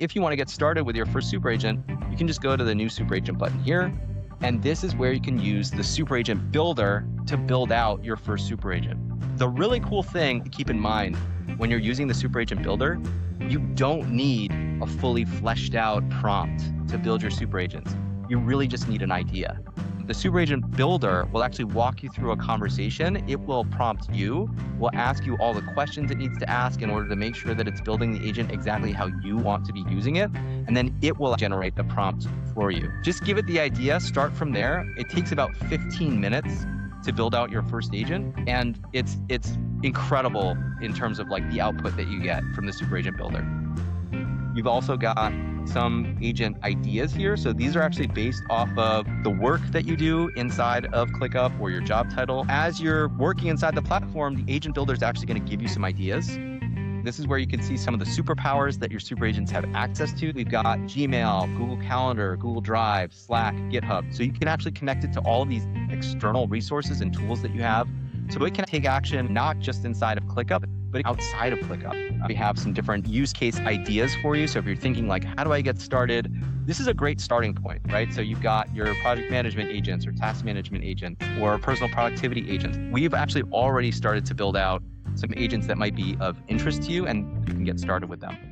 if you want to get started with your first super agent, you can just go to the new super agent button here. And this is where you can use the super agent builder to build out your first super agent. The really cool thing to keep in mind when you're using the super agent builder, you don't need a fully fleshed out prompt to build your super agents. You really just need an idea. The super agent builder will actually walk you through a conversation. It will prompt you, will ask you all the questions it needs to ask in order to make sure that it's building the agent exactly how you want to be using it. And then it will generate the prompt for you. Just give it the idea, start from there. It takes about 15 minutes to build out your first agent. And it's incredible in terms of like the output that you get from the super agent builder. You've also got some agent ideas here. So these are actually based off of the work that you do inside of ClickUp or your job title. As you're working inside the platform, the agent builder is actually going to give you some ideas. This is where you can see some of the superpowers that your super agents have access to. We've got Gmail, Google Calendar, Google Drive, Slack, GitHub. So you can actually connect it to all of these external resources and tools that you have. So it can take action not just inside of ClickUp, but outside of ClickUp. We have some different use case ideas for you. So if you're thinking like, how do I get started? This is a great starting point, right? So you've got your project management agents or task management agents or personal productivity agents. We've actually already started to build out some agents that might be of interest to you, and you can get started with them.